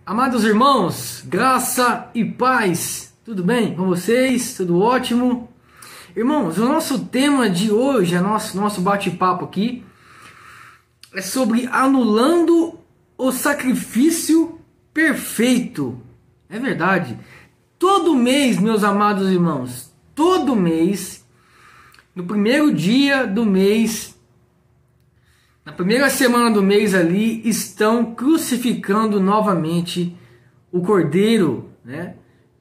Amados irmãos, graça e paz, tudo bem com vocês? Tudo ótimo? Irmãos, o nosso tema de hoje, nosso bate-papo aqui, é sobre anulando o sacrifício perfeito. É verdade. Todo mês, meus amados irmãos, todo mês, no primeiro dia do mês, na primeira semana do mês ali, estão crucificando novamente o Cordeiro, né?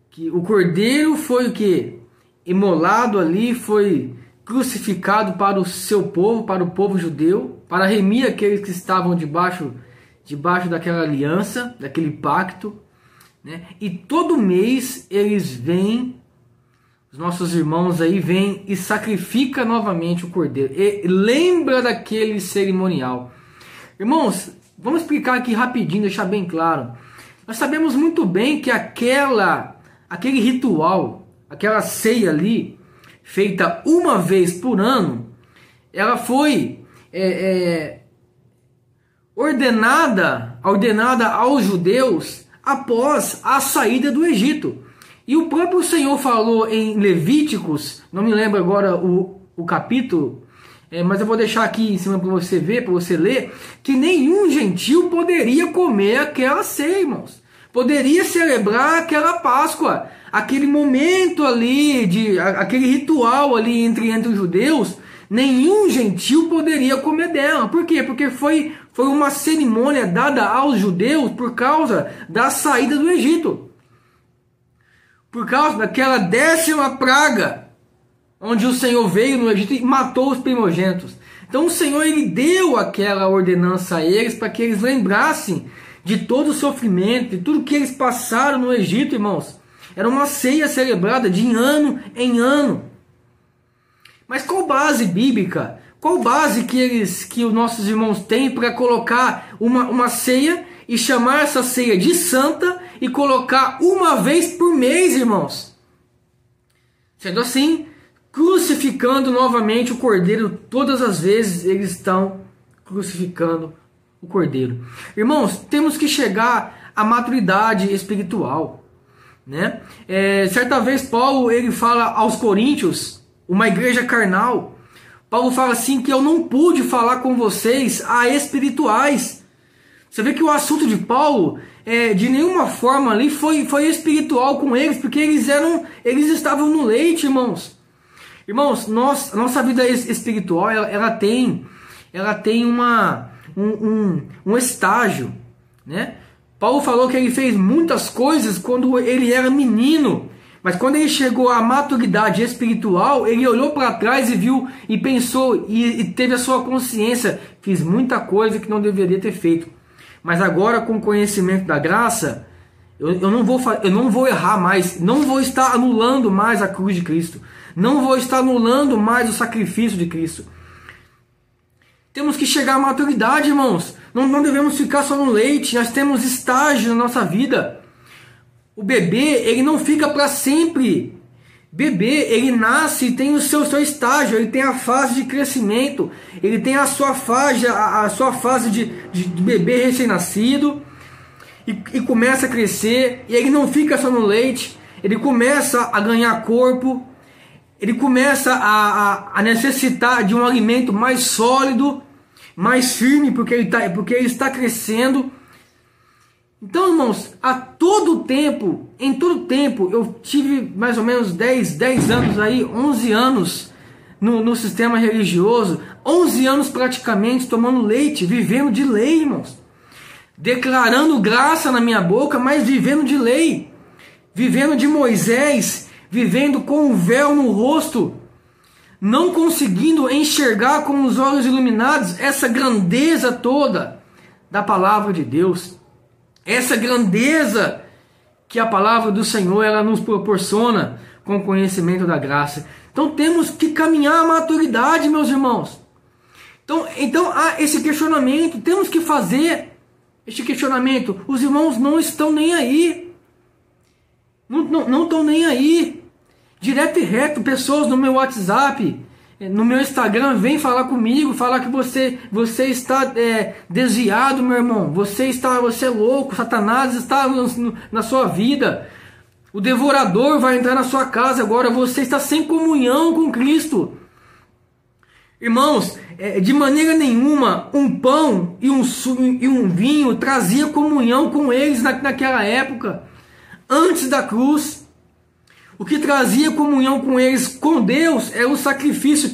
Que o Cordeiro foi o quê? Imolado ali, foi crucificado para o seu povo, para o povo judeu, para remir aqueles que estavam debaixo daquela aliança, daquele pacto, né? E todo mês eles vêm, os nossos irmãos aí vêm e sacrifica novamente o Cordeiro. E lembra daquele cerimonial. Irmãos, vamos explicar aqui rapidinho, deixar bem claro. Nós sabemos muito bem que aquele ritual, aquela ceia ali, feita uma vez por ano, ela foi ordenada aos judeus após a saída do Egito. E o próprio Senhor falou em Levíticos, não me lembro agora o capítulo, mas eu vou deixar aqui em cima para você ver, para você ler, que nenhum gentil poderia comer aquela ceia, irmãos. Poderia celebrar aquela Páscoa, aquele momento ali, aquele ritual ali entre os judeus, nenhum gentil poderia comer dela. Por quê? Porque foi uma cerimônia dada aos judeus por causa da saída do Egito. Por causa daquela 10ª praga, onde o Senhor veio no Egito e matou os primogênitos. Então o Senhor ele deu aquela ordenança a eles para que eles lembrassem de todo o sofrimento, de tudo que eles passaram no Egito, irmãos. Era uma ceia celebrada de ano em ano. Mas qual base bíblica? Qual base que os nossos irmãos têm para colocar uma ceia e chamar essa ceia de santa e colocar uma vez por mês, irmãos? Sendo assim, crucificando novamente o Cordeiro, todas as vezes eles estão crucificando o Cordeiro. Irmãos, temos que chegar à maturidade espiritual, né? Certa vez Paulo ele fala aos Coríntios, uma igreja carnal, Paulo fala assim que eu não pude falar com vocês a espirituais. Você vê que o assunto de Paulo, de nenhuma forma ali foi espiritual com eles, porque eles estavam no leite, irmãos. Irmãos, nossa vida espiritual, ela tem um estágio, né? Paulo falou que ele fez muitas coisas quando ele era menino, mas quando ele chegou à maturidade espiritual, ele olhou para trás e viu e pensou e teve a sua consciência, fiz muita coisa que não deveria ter feito. Mas agora, com o conhecimento da graça, eu não vou errar mais, não vou estar anulando mais a cruz de Cristo, não vou estar anulando mais o sacrifício de Cristo. Temos que chegar à maturidade, irmãos. Não devemos ficar só no leite, nós temos estágios na nossa vida. O bebê, ele não fica para sempre. Bebê, ele nasce e tem o seu estágio, ele tem a fase de crescimento, ele tem a sua fase de bebê recém-nascido e começa a crescer, e ele não fica só no leite, ele começa a ganhar corpo, ele começa a necessitar de um alimento mais sólido, mais firme, porque ele está crescendo. Então, irmãos, em todo tempo, eu tive mais ou menos 10 anos aí, 11 anos no sistema religioso, 11 anos praticamente tomando leite, vivendo de lei, irmãos. Declarando graça na minha boca, mas vivendo de lei, vivendo de Moisés, vivendo com um véu no rosto, não conseguindo enxergar com os olhos iluminados essa grandeza toda da palavra de Deus. Essa grandeza que a palavra do Senhor ela nos proporciona com o conhecimento da graça. Então temos que caminhar à maturidade, meus irmãos. Então há esse questionamento, temos que fazer este questionamento. Os irmãos não estão nem aí. Não estão nem aí. Direto e reto, pessoas no meu WhatsApp no meu Instagram, vem falar comigo, falar que você está desviado, meu irmão. Você é louco, Satanás está na sua vida. O devorador vai entrar na sua casa agora, você está sem comunhão com Cristo. Irmãos, de maneira nenhuma, um pão e um vinho trazia comunhão com eles naquela época, antes da cruz. O que trazia comunhão com eles, com Deus, era o sacrifício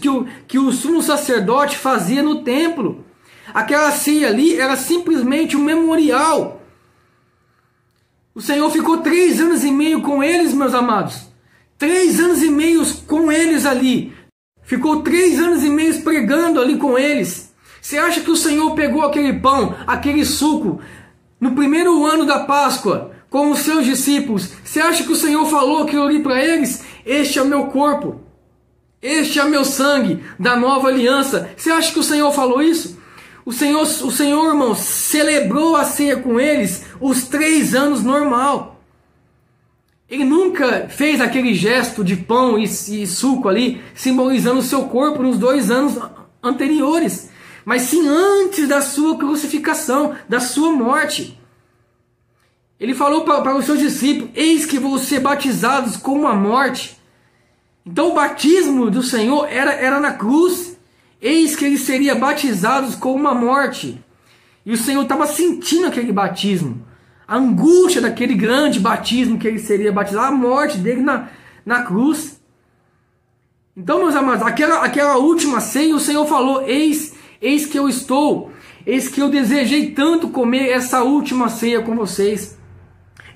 que o sumo sacerdote fazia no templo. Aquela ceia ali era simplesmente um memorial. O Senhor ficou 3 anos e meio com eles, meus amados. 3 anos e meio com eles ali. Ficou 3 anos e meio pregando ali com eles. Você acha que o Senhor pegou aquele pão, aquele suco, no primeiro ano da Páscoa, com os seus discípulos? Você acha que o Senhor falou aquilo ali para eles? Este é o meu corpo. Este é o meu sangue da nova aliança. Você acha que o Senhor falou isso? O Senhor, irmão, celebrou a ceia com eles os 3 anos normal. Ele nunca fez aquele gesto de pão e suco ali, simbolizando o seu corpo nos 2 anos anteriores. Mas sim antes da sua crucificação, da sua morte. Ele falou para os seus discípulos: eis que vão ser batizados com uma morte. Então o batismo do Senhor era na cruz. Eis que eles seriam batizados com uma morte. E o Senhor estava sentindo aquele batismo. A angústia daquele grande batismo que ele seria batizado. A morte dele na cruz. Então, meus amados, aquela última ceia, o Senhor falou: eis que eu estou. Eis que eu desejei tanto comer essa última ceia com vocês.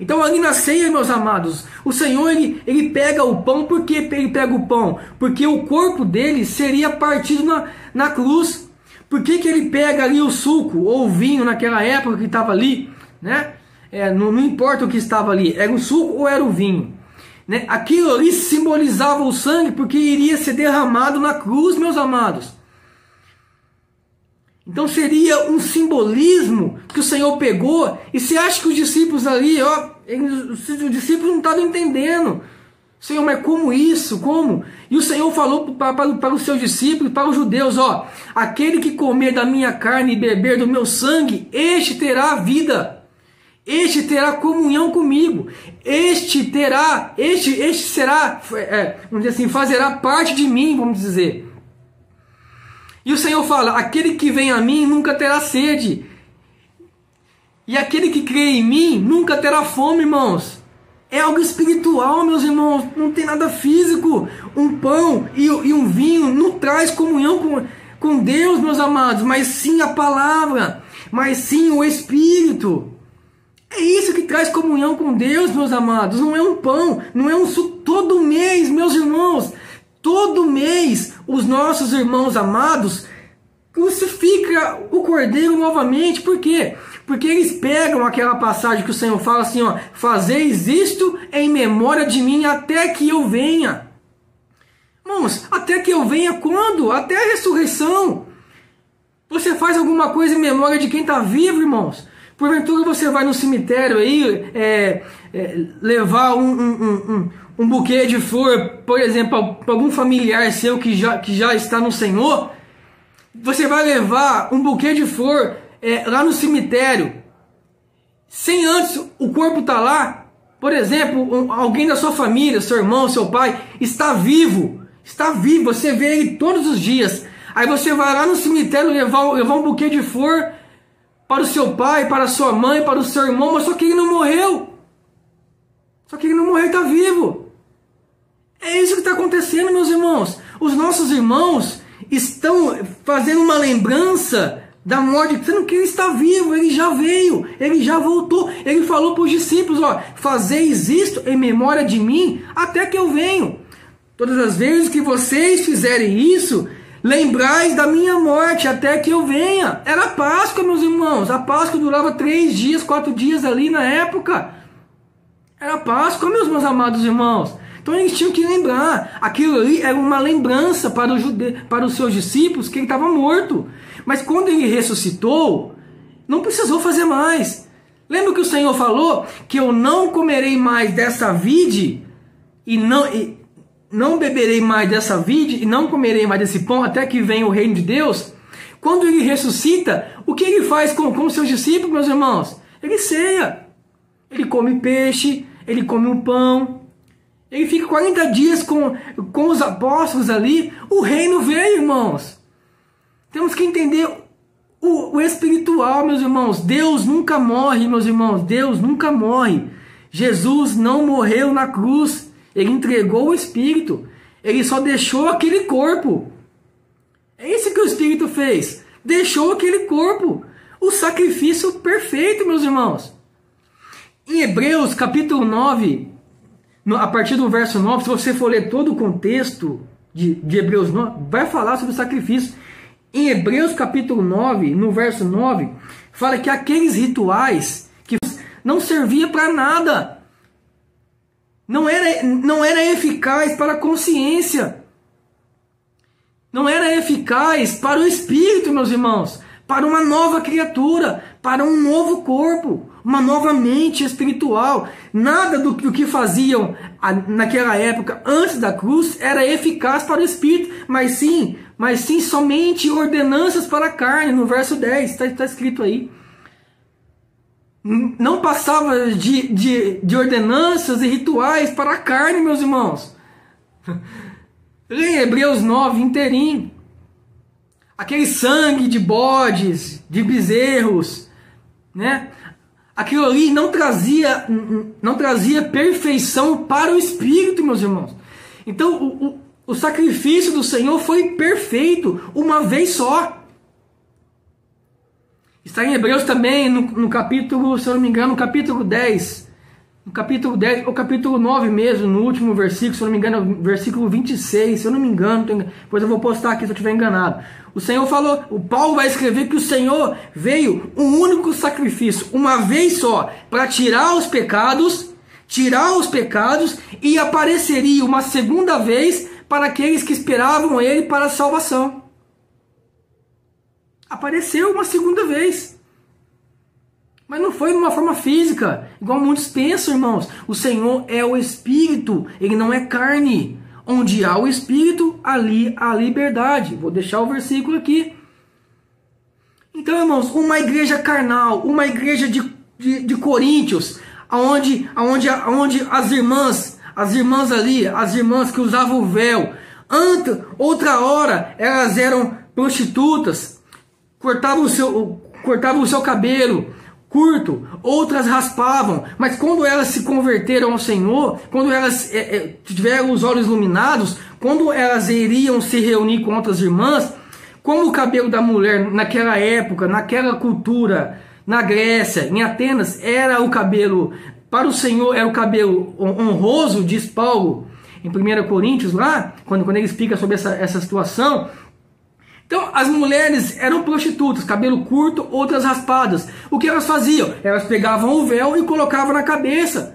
Então ali na ceia, meus amados, o Senhor ele pega o pão. Por que ele pega o pão? Porque o corpo dele seria partido na cruz. Por que ele pega ali o suco ou o vinho naquela época que estava ali, né? Não importa o que estava ali, era o suco ou era o vinho, né? Aquilo ali simbolizava o sangue, porque iria ser derramado na cruz, meus amados. Então seria um simbolismo que o Senhor pegou. E você acha que os discípulos ali, os discípulos não estavam entendendo. Senhor, mas como isso? Como? E o Senhor falou para os seus discípulos, para os judeus: aquele que comer da minha carne e beber do meu sangue, este terá vida. Este terá comunhão comigo. Este será, vamos dizer assim, fazerá parte de mim, vamos dizer. E o Senhor fala: aquele que vem a mim nunca terá sede. E aquele que crê em mim nunca terá fome, irmãos. É algo espiritual, meus irmãos. Não tem nada físico. Um pão e um vinho não traz comunhão com Deus, meus amados. Mas sim a palavra. Mas sim o Espírito. É isso que traz comunhão com Deus, meus amados. Não é um pão, não é um suco. Todo mês, meus irmãos, todo mês, os nossos irmãos amados crucificam o Cordeiro novamente. Por quê? Porque eles pegam aquela passagem que o Senhor fala assim: fazeis isto em memória de mim até que eu venha. Irmãos, até que eu venha quando? Até a ressurreição. Você faz alguma coisa em memória de quem está vivo, irmãos? Porventura você vai no cemitério aí levar um buquê de flor, por exemplo, para algum familiar seu que já está no Senhor. Você vai levar um buquê de flor lá no cemitério, sem antes o corpo estar lá. Por exemplo, alguém da sua família, seu irmão, seu pai, está vivo, você vê ele todos os dias. Aí você vai lá no cemitério levar um buquê de flor para o seu pai, para a sua mãe, para o seu irmão, mas só que ele não morreu. Ele está vivo. É isso que está acontecendo, meus irmãos. Os nossos irmãos estão fazendo uma lembrança da morte, sendo que ele está vivo, ele já veio, ele já voltou. Ele falou para os discípulos: fazeis isto em memória de mim até que eu venho. Todas as vezes que vocês fizerem isso, lembrais da minha morte até que eu venha. Era Páscoa, meus irmãos. A Páscoa durava 3 dias, 4 dias ali na época. Era Páscoa, meus amados irmãos. Então eles tinham que lembrar. Aquilo ali era uma lembrança para os seus discípulos que ele estava morto. Mas quando ele ressuscitou, não precisou fazer mais. Lembra que o Senhor falou que eu não comerei mais dessa vide não beberei mais dessa vide e não comerei mais desse pão até que venha o reino de Deus. Quando ele ressuscita, o que ele faz com os seus discípulos, meus irmãos? Ele ceia. Ele come peixe, ele come um pão. Ele fica 40 dias com os apóstolos ali. O reino veio, irmãos. Temos que entender o espiritual, meus irmãos. Deus nunca morre, meus irmãos. Deus nunca morre. Jesus não morreu na cruz. Ele entregou o Espírito. Ele só deixou aquele corpo. É isso que o Espírito fez. Deixou aquele corpo. O sacrifício perfeito, meus irmãos. Em Hebreus capítulo 9, a partir do verso 9, se você for ler todo o contexto de Hebreus 9, vai falar sobre o sacrifício. Em Hebreus capítulo 9, no verso 9, fala que aqueles rituais que não servia para nada. Não era eficaz para a consciência. Não era eficaz para o espírito, meus irmãos. Para uma nova criatura, para um novo corpo, uma nova mente espiritual. Nada do que faziam naquela época, antes da cruz, era eficaz para o espírito, mas sim somente ordenanças para a carne, no verso 10, está escrito aí. Não passava de ordenanças e rituais para a carne, meus irmãos. Leia Hebreus 9 inteirinho. Aquele sangue de bodes, de bezerros, né? Aquilo ali não trazia perfeição para o espírito, meus irmãos. Então o sacrifício do Senhor foi perfeito uma vez só. Está em Hebreus também, no capítulo, se eu não me engano, no capítulo 10. No capítulo 10, ou capítulo 9 mesmo, no último versículo, se eu não me engano, versículo 26, se eu não me engano, depois eu vou postar aqui se eu estiver enganado. O Senhor falou, o Paulo vai escrever que o Senhor veio um único sacrifício, uma vez só, para tirar os pecados, e apareceria uma segunda vez para aqueles que esperavam Ele para a salvação. Apareceu uma segunda vez. Mas não foi de uma forma física, igual muitos pensam, irmãos. O Senhor é o Espírito, Ele não é carne. Onde há o Espírito, ali há liberdade. Vou deixar o versículo aqui. Então, irmãos, uma igreja carnal, uma igreja de Coríntios, onde as irmãs ali, as irmãs que usavam o véu, outra hora elas eram prostitutas, cortavam o seu cabelo curto, outras raspavam, mas quando elas se converteram ao Senhor, quando elas tiveram os olhos iluminados, quando elas iriam se reunir com outras irmãs, como o cabelo da mulher naquela época, naquela cultura, na Grécia, em Atenas, era o cabelo, para o Senhor era o cabelo honroso, diz Paulo, em 1 Coríntios lá, quando ele explica sobre essa situação. Então, as mulheres eram prostitutas, cabelo curto, outras raspadas. O que elas faziam? Elas pegavam o véu e colocavam na cabeça,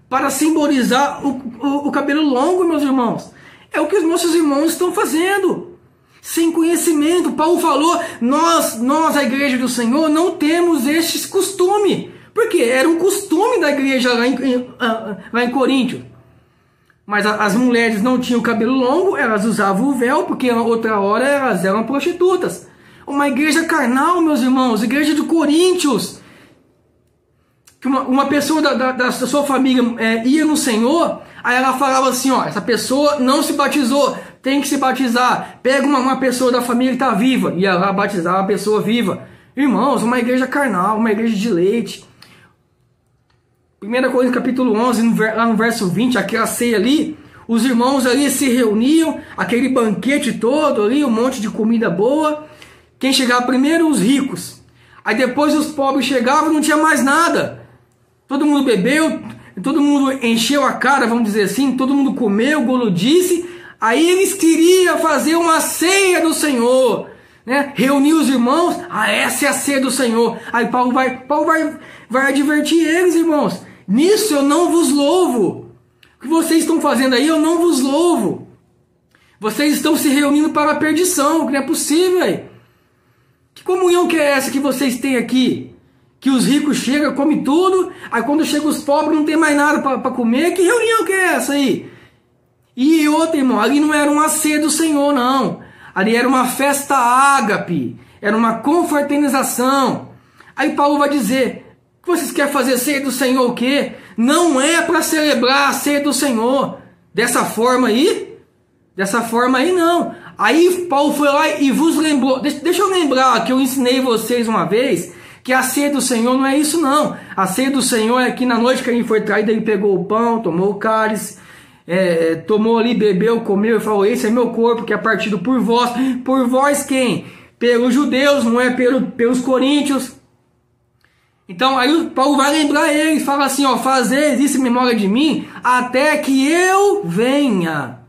para simbolizar o cabelo longo, meus irmãos. É o que os nossos irmãos estão fazendo, sem conhecimento. Paulo falou, nós, a igreja do Senhor, não temos este costume. Por quê? Era um costume da igreja lá em Coríntio. Mas as mulheres não tinham cabelo longo, elas usavam o véu, porque outra hora elas eram prostitutas. Uma igreja carnal, meus irmãos, igreja de Coríntios. Que uma pessoa da sua família ia no Senhor, aí ela falava assim, ó, essa pessoa não se batizou, tem que se batizar. Pega uma pessoa da família que está viva, ia lá batizar a pessoa viva. Irmãos, uma igreja carnal, uma igreja de leite. 1 Coríntios capítulo 11, lá no verso 20, aquela ceia ali, os irmãos ali se reuniam, aquele banquete todo ali, um monte de comida boa. Quem chegava primeiro? Os ricos. Aí depois os pobres chegavam e não tinha mais nada. Todo mundo bebeu, todo mundo encheu a cara, vamos dizer assim, todo mundo comeu, goludice. Aí eles queriam fazer uma ceia do Senhor, né? Reunir os irmãos, essa é a ceia do Senhor. Aí Paulo vai advertir eles, irmãos. Nisso eu não vos louvo. O que vocês estão fazendo aí, eu não vos louvo. Vocês estão se reunindo para a perdição, que não é possível. Aí. Que comunhão que é essa que vocês têm aqui? Que os ricos chegam, comem tudo, aí quando chegam os pobres não tem mais nada para comer. Que reunião que é essa aí? E outra, irmão, ali não era uma ceia do Senhor, não. Ali era uma festa ágape, era uma confraternização. Aí Paulo vai dizer, vocês querem fazer ceia do Senhor o quê? Não é para celebrar a ceia do Senhor. Dessa forma aí? Dessa forma aí não. Aí Paulo foi lá e vos lembrou. Deixa eu lembrar que eu ensinei vocês uma vez que a ceia do Senhor não é isso não. A ceia do Senhor é que na noite que ele foi traído, ele pegou o pão, tomou o cálice, tomou ali, bebeu, comeu e falou, esse é meu corpo que é partido por vós. Por vós quem? Pelos judeus, não é pelos coríntios. Então aí o Paulo vai lembrar eles, fala assim, ó, fazer isso em memória de mim, até que eu venha.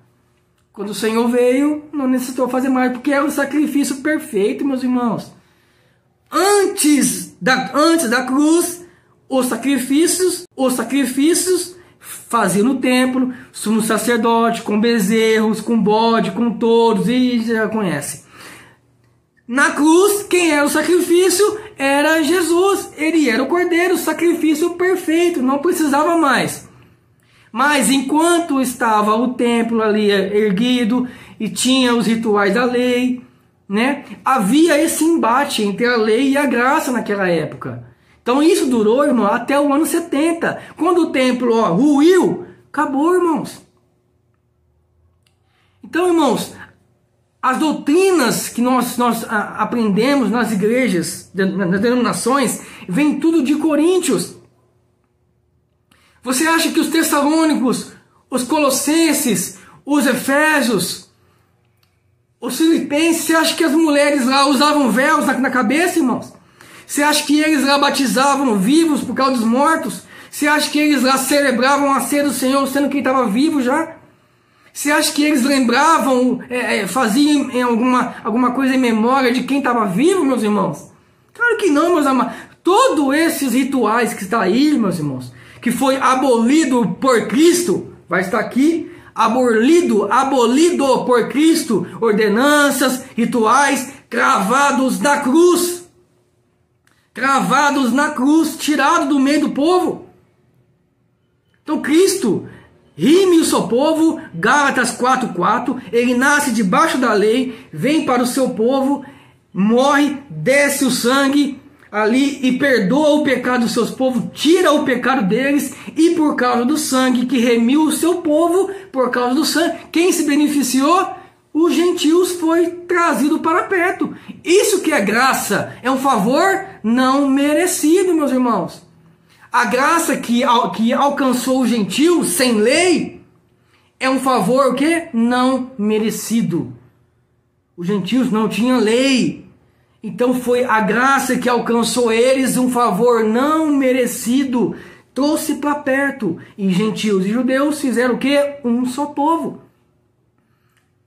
Quando o Senhor veio, não necessitou fazer mais, porque era um sacrifício perfeito, meus irmãos. Antes da cruz, os sacrifícios faziam no templo, sumo sacerdote, com bezerros, com bode, com todos, e já conhece. Na cruz, quem era o sacrifício? Era Jesus. Ele era o cordeiro, o sacrifício perfeito, não precisava mais. Mas enquanto estava o templo ali erguido e tinha os rituais da lei, né, havia esse embate entre a lei e a graça naquela época. Então isso durou, irmão, até o ano 70. Quando o templo ruiu, acabou, irmãos. Então, irmãos, as doutrinas que nós aprendemos nas igrejas, nas denominações, vem tudo de Coríntios. Você acha que os Tessalônicos, os Colossenses, os Efésios, os Filipenses, você acha que as mulheres lá usavam véus na cabeça, irmãos? Você acha que eles lá batizavam vivos por causa dos mortos? Você acha que eles lá celebravam a ceia do Senhor sendo que estava vivo já? Você acha que eles lembravam, faziam alguma coisa em memória de quem estava vivo, meus irmãos? Claro que não, meus amados. Todos esses rituais que está aí, meus irmãos, que foi abolido por Cristo, vai estar aqui, abolido por Cristo, ordenanças, rituais, cravados na cruz, tirado do meio do povo. Então Cristo rime o seu povo, Gálatas 4:4, ele nasce debaixo da lei, vem para o seu povo, morre, desce o sangue ali e perdoa o pecado dos seus povos, tira o pecado deles, e por causa do sangue que remiu o seu povo, por causa do sangue, quem se beneficiou? Os gentios foi trazido para perto. Isso que é graça, é um favor não merecido, meus irmãos. A graça que alcançou os gentios sem lei é um favor o quê? Não merecido. Os gentios não tinham lei. Então foi a graça que alcançou eles, um favor não merecido, trouxe para perto. E gentios e judeus fizeram o quê? Um só povo.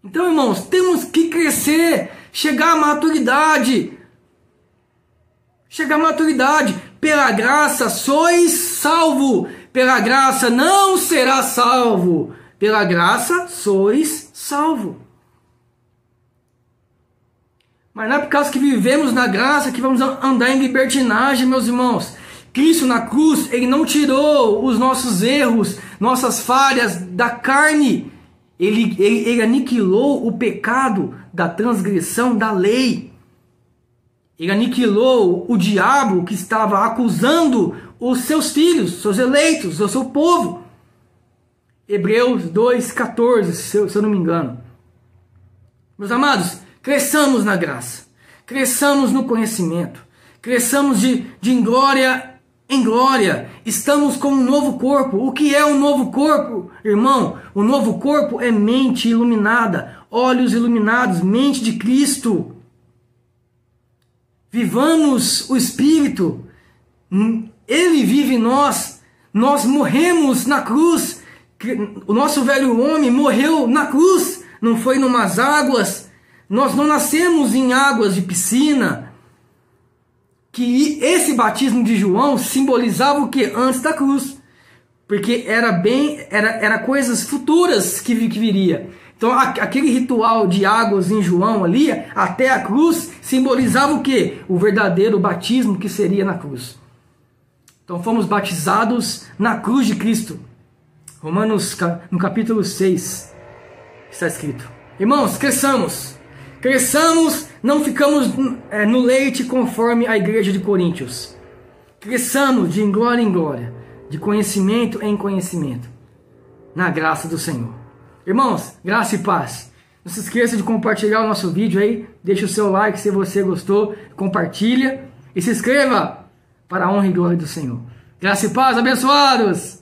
Então, irmãos, temos que crescer, chegar à maturidade. Chegar à maturidade. Pela graça sois salvo. Pela graça não será salvo. Pela graça sois salvo. Mas não é por causa que vivemos na graça que vamos andar em libertinagem, meus irmãos. Cristo na cruz, ele não tirou os nossos erros, nossas falhas da carne. Ele aniquilou o pecado da transgressão da lei. Ele aniquilou o diabo que estava acusando os seus filhos, seus eleitos, o seu povo. Hebreus 2,14, se eu não me engano. Meus amados, cresçamos na graça, cresçamos no conhecimento, cresçamos de glória em glória. Estamos com um novo corpo. O que é um novo corpo, irmão? O novo corpo é mente iluminada, olhos iluminados, mente de Cristo. Vivamos o Espírito, Ele vive em nós, nós morremos na cruz, o nosso velho homem morreu na cruz, não foi numas águas, nós não nascemos em águas de piscina, que esse batismo de João simbolizava o que? Antes da cruz, porque era coisas futuras que viria. Então aquele ritual de águas em João ali, até a cruz, simbolizava o quê? O verdadeiro batismo que seria na cruz. Então fomos batizados na cruz de Cristo. Romanos no capítulo 6. Está escrito. Irmãos, cresçamos. Cresçamos, não ficamos no leite conforme a igreja de Coríntios. Cresçamos de glória em glória, de conhecimento em conhecimento, na graça do Senhor. Irmãos, graça e paz. Não se esqueça de compartilhar o nosso vídeo aí, deixa o seu like se você gostou, compartilha e se inscreva para a honra e glória do Senhor. Graça e paz, abençoados!